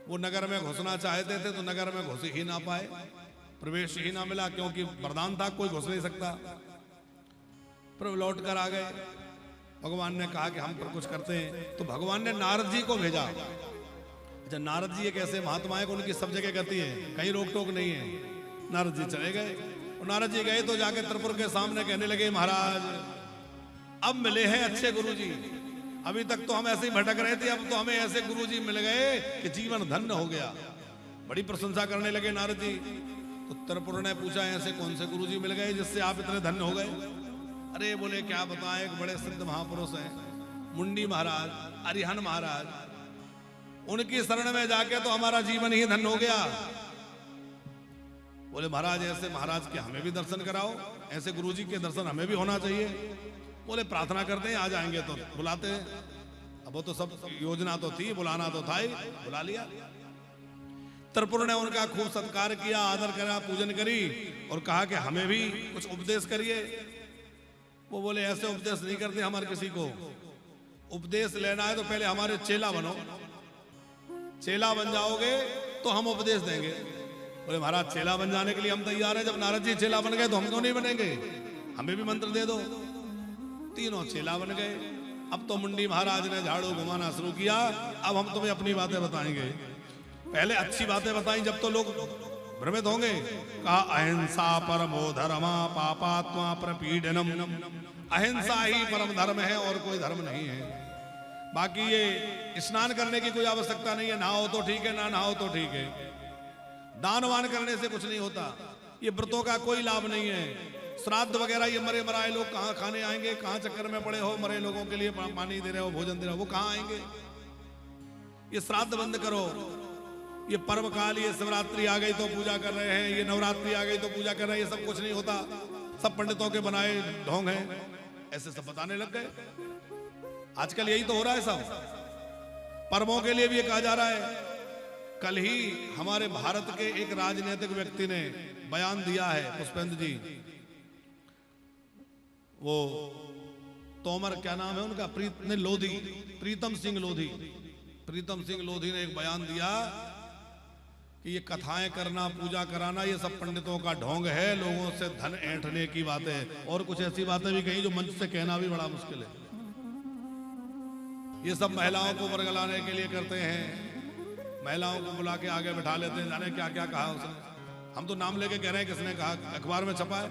वो नगर में घुसना चाहते थे तो नगर में घुस ही ना पाए, प्रवेश ही ना मिला, क्योंकि वरदान था कोई घुस नहीं सकता। फिर लौट कर आ गए। भगवान ने कहा कि हम पर कुछ करते हैं, तो भगवान ने नारद जी को भेजा। अच्छा, नारद जी एक ऐसे महात्मा है कि उनकी सब जगह गति है, कहीं रोक टोक नहीं है। नारद जी चले गए, और नारद जी गए तो जाके त्रिपुर के सामने कहने लगे, महाराज अब मिले हैं अच्छे गुरुजी। अभी तक तो हम ऐसे ही भटक रहे थे, अब तो हमें ऐसे गुरुजी मिल गए कि जीवन धन्य हो गया। बड़ी प्रशंसा करने लगे नारद जी। तो त्रिपुर ने पूछा, ऐसे कौन से गुरुजी मिल गए जिससे आप इतने धन्य हो गए? अरे बोले क्या बताएं, एक बड़े सिद्ध महापुरुष हैं, मुंडी महाराज, अरिहन महाराज, उनकी शरण में जाके तो हमारा जीवन ही धन्य हो गया। बोले महाराज ऐसे महाराज के हमें भी दर्शन कराओ, ऐसे गुरुजी के दर्शन हमें भी होना चाहिए। बोले प्रार्थना करते हैं, आ जाएंगे तो बुलाते हैं। अब वो तो सब योजना तो थी, बुलाना तो था ही, बुला लिया। त्रिपुर ने उनका खूब सत्कार किया, आदर करा, पूजन करी, और कहा कि हमें भी कुछ उपदेश करिए। वो बोले ऐसे उपदेश नहीं करते हमारे किसी को, उपदेश लेना है तो पहले हमारे चेला बनो, चेला बन जाओगे तो हम उपदेश देंगे। बोले महाराज चेला बन जाने के लिए हम तैयार हैं, जब नारद जी चेला बन गए तो हम क्यों नहीं बनेंगे, हमें भी मंत्र दे दो। तीनों चेला बन गए। अब तो मुंडी महाराज ने झाड़ू घुमाना शुरू किया। अब हम तुम्हें अपनी बातें बताएंगे। पहले अच्छी बातें बताई, जब तो लोग भ्रमित होंगे। कहा अहिंसा परमो धर्मा पापात्मा प्रपीडनम, अहिंसा ही परम धर्म है और कोई धर्म नहीं है। बाकी ये स्नान करने की कोई आवश्यकता नहीं है, नहाओ तो ठीक है, ना नहाओ तो ठीक है। दान वान करने से कुछ नहीं होता, ये व्रतों का कोई लाभ नहीं है। श्राद्ध वगैरह ये मरे मराए लोग कहाँ खाने आएंगे, कहाँ चक्कर में पड़े हो, मरे लोगों के लिए पानी दे रहे हो, भोजन दे रहे हो, वो कहाँ आएंगे। ये श्राद्ध बंद करो। ये पर्व काल, ये शिवरात्रि आ गई तो पूजा कर रहे हैं, ये नवरात्रि आ गई तो पूजा कर रहे हैं, ये सब कुछ नहीं होता, सब पंडितों के बनाए ढोंग हैं, ऐसे सब बताने लग गए। आजकल यही तो हो रहा है सब। पर्वों के लिए भी ये कहा जा रहा है। कल ही हमारे भारत के एक राजनीतिक व्यक्ति ने बयान दिया है, पुष्पेंद्र जी, वो तोमर क्या नाम है उनका, प्रीतम सिंह लोधी ने एक बयान दिया कि ये कथाएं करना, पूजा कराना, ये सब पंडितों का ढोंग है, लोगों से धन ऐंठने की बातें, और कुछ ऐसी बातें भी कही जो मंच से कहना भी बड़ा मुश्किल है। ये सब महिलाओं को बरगलाने के लिए करते हैं, महिलाओं को बुला के आगे बैठा लेते हैं, जाने क्या क्या कहा उसने। हम तो नाम लेके कह रहे हैं किसने कहा, अखबार में छपा है।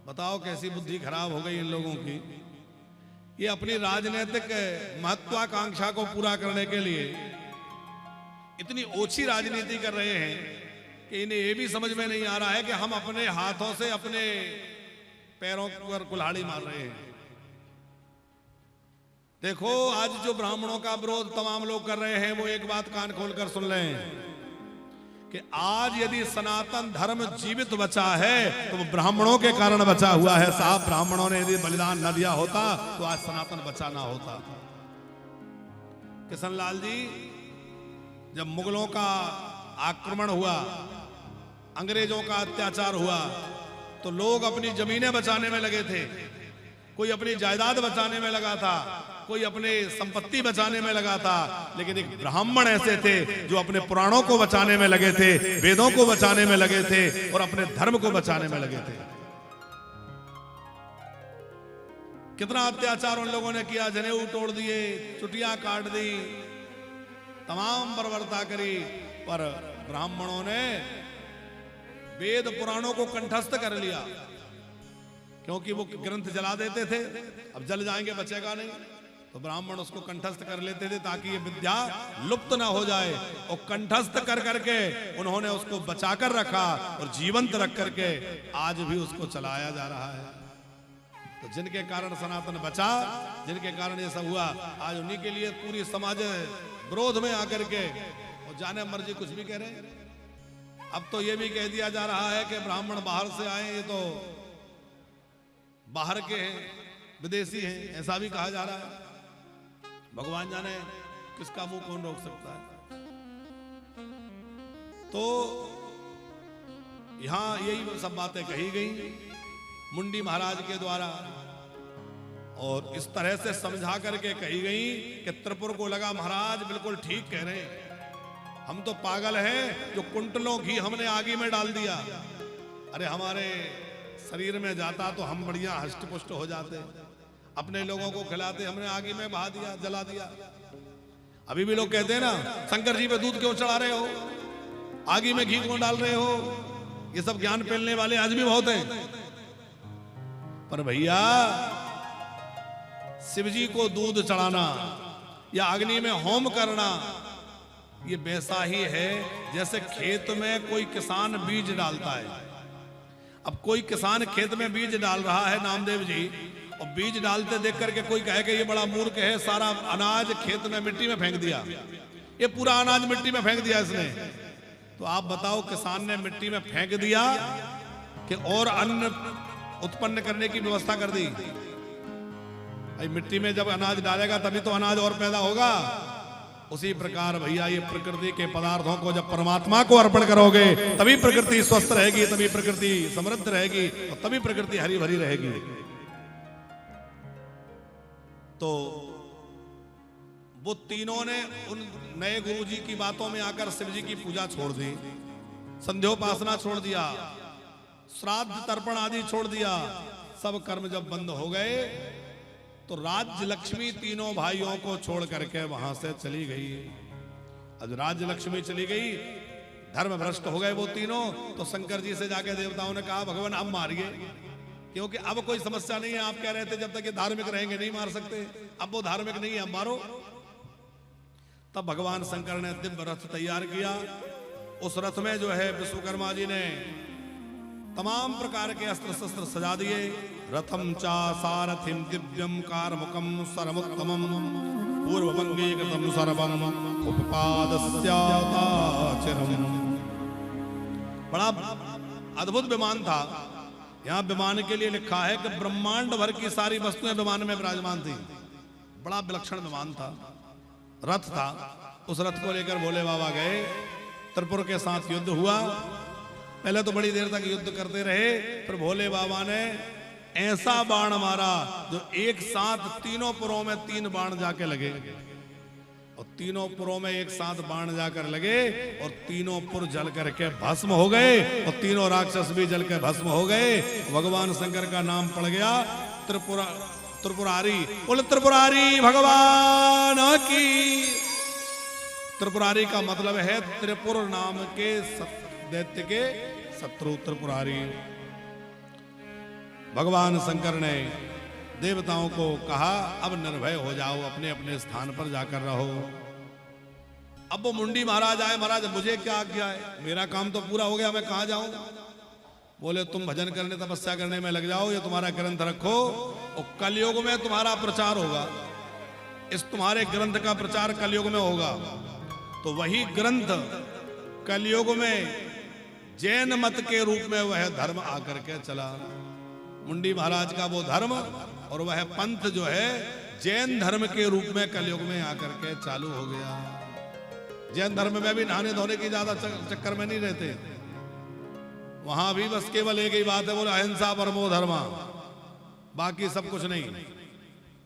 बताओ कैसी बुद्धि खराब हो गई इन लोगों की। ये अपनी राजनीतिक महत्वाकांक्षा को पूरा करने के लिए इतनी ओछी राजनीति कर रहे हैं कि इन्हें ये भी समझ में नहीं आ रहा है कि हम अपने हाथों से अपने पैरों पर कुल्हाड़ी मार रहे हैं। देखो, आज जो ब्राह्मणों का विरोध तमाम लोग कर रहे हैं, वो एक बात कान खोलकर सुन लें कि आज यदि सनातन धर्म जीवित बचा है तो वो ब्राह्मणों के कारण बचा हुआ है। साहब, ब्राह्मणों ने यदि बलिदान न दिया होता तो आज सनातन बचा ना होता। किशनलाल जी, जब मुगलों का आक्रमण हुआ, अंग्रेजों का अत्याचार हुआ, तो लोग अपनी जमीनें बचाने में लगे थे, कोई अपनी जायदाद बचाने में लगा था, कोई अपने संपत्ति बचाने में लगा था। लेकिन एक ब्राह्मण ऐसे थे जो अपने पुराणों को बचाने में लगे थे, वेदों को बचाने में लगे थे और अपने धर्म को बचाने में लगे थे। कितना अत्याचार उन लोगों ने किया, जनेऊ तोड़ दिए, चुटिया काट दी, तमाम बर्बरता करी, पर ब्राह्मणों ने वेद पुराणों को कंठस्थ कर लिया, क्योंकि वो ग्रंथ जला देते थे, अब जल जाएंगे बचेगा नहीं, तो ब्राह्मण उसको कंठस्थ कर लेते थे ताकि ये विद्या लुप्त ना हो जाए। और कंठस्थ कर करके उन्होंने उसको बचाकर रखा और जीवंत रख करके आज भी उसको चलाया जा रहा है। तो जिनके कारण सनातन बचा, जिनके कारण ये सब हुआ, आज उन्हीं के लिए पूरी समाज विरोध में आकर के और जाने मर्जी कुछ भी कह रहे हैं। अब तो ये भी कह दिया जा रहा है कि ब्राह्मण बाहर से आए, ये तो बाहर के हैं, विदेशी हैं, ऐसा भी कहा जा रहा है। भगवान जाने किसका मुंह कौन रोक सकता है। तो यहां यही सब बातें कही गई मुंडी महाराज के द्वारा, और इस तरह से समझा करके कही गई कि त्रिपुर को लगा महाराज बिल्कुल ठीक कह रहे हैं, हम तो पागल हैं जो कुंटलों घी हमने आगी में डाल दिया। अरे हमारे शरीर में जाता तो हम बढ़िया हष्ट पुष्ट हो जाते, अपने लोगों को खिलाते, हमने आगी में बहा दिया, जला दिया। अभी भी लोग कहते हैं ना, शंकर जी पे दूध क्यों चढ़ा रहे हो, आगी में घी क्यों डाल रहे हो। ये सब ज्ञान फैलने वाले आज भी बहुत हैं। पर भैया, शिव जी को दूध चढ़ाना या अग्नि में होम करना, ये वैसा ही है जैसे खेत में कोई किसान बीज डालता है। अब कोई किसान खेत में बीज डाल रहा है, नामदेव जी, और बीज डालते देख करके कोई कहे कि ये बड़ा मूर्ख है, सारा अनाज खेत में मिट्टी में फेंक दिया, ये पूरा अनाज मिट्टी में फेंक दिया इसने। तो आप बताओ, किसान ने मिट्टी में फेंक दिया कि और अन्न उत्पन्न करने की व्यवस्था कर दी। भाई मिट्टी में जब अनाज डालेगा तभी तो अनाज और पैदा होगा। उसी प्रकार भैया ये प्रकृति के पदार्थों को जब परमात्मा को अर्पण करोगे तभी प्रकृति स्वस्थ रहेगी, तभी प्रकृति समृद्ध रहेगी और तभी प्रकृति हरी भरी रहेगी। तो वो तीनों ने उन नए गुरुजी की बातों में आकर शिव जी की पूजा छोड़ दी, संध्योपासना छोड़ दिया, श्राद्ध तर्पण आदि छोड़ दिया। सब कर्म जब बंद हो गए तो राज्य लक्ष्मी तीनों भाइयों को छोड़ करके वहां से चली गई। अब राज्य लक्ष्मी चली गई, धर्म भ्रष्ट हो गए वो तीनों। तो शंकर जी से जाके देवताओं ने कहा, भगवान अब मारिए, क्योंकि अब कोई समस्या नहीं है। आप कह रहे थे जब तक ये धार्मिक रहेंगे नहीं मार सकते, अब वो धार्मिक नहीं है, अब मारो। तब भगवान शंकर ने दिव्य रथ तैयार किया। उस रथ में जो है विश्वकर्मा जी ने तमाम प्रकार के अस्त्र शस्त्र सजा दिए। रथम चा सारथिम दिव्यम कारमुकम सरमुत्तमम पूर्वभंगे कृतम सर्वम उपपादस्याताचिरम। बड़ा अद्भुत विमान था। यहाँ विमान के लिए लिखा है कि ब्रह्मांड भर की सारी वस्तुएं विमान में विराजमान थी। बड़ा विलक्षण विमान था, रथ था। उस रथ को लेकर भोले बाबा गए, त्रिपुर के साथ युद्ध हुआ। पहले तो बड़ी देर तक युद्ध करते रहे, फिर भोले बाबा ने ऐसा बाण मारा जो एक साथ तीनों पुरों में 3 बाण जाके लगे। और तीनों पुरों में एक साथ बाण जाकर लगे और तीनों पुर जल करके भस्म हो गए और तीनों राक्षस भी जल के भस्म हो गए। भगवान शंकर का नाम पड़ गया त्रिपुरारी। बोले त्रिपुरारी भगवान की। त्रिपुरारी का मतलब है त्रिपुर नाम के दैत्य के शत्रु त्रिपुरारी। भगवान शंकर ने देवताओं को कहा अब निर्भय हो जाओ, अपने अपने स्थान पर जाकर रहो। अब वो मुंडी महाराज आए, महाराज मुझे क्या आज्ञा है, मेरा काम तो पूरा हो गया, मैं कहां जाऊं। बोले तुम भजन करने तपस्या करने में लग जाओ, ये तुम्हारा ग्रंथ रखो और कलयुग में तुम्हारा प्रचार होगा। इस तुम्हारे ग्रंथ का प्रचार कलयुग में होगा। तो वही ग्रंथ कलयुग में जैन मत के रूप में वह धर्म आकर के चला। मुंडी महाराज का वो धर्म और वह पंथ जो है जैन धर्म के रूप में कलयुग में आकर के चालू हो गया। जैन धर्म में भी नहाने धोने की ज्यादा चक्कर में नहीं रहते, वहां भी बस केवल एक ही बात है, बोले अहिंसा परमो धर्मा, बाकी सब कुछ नहीं।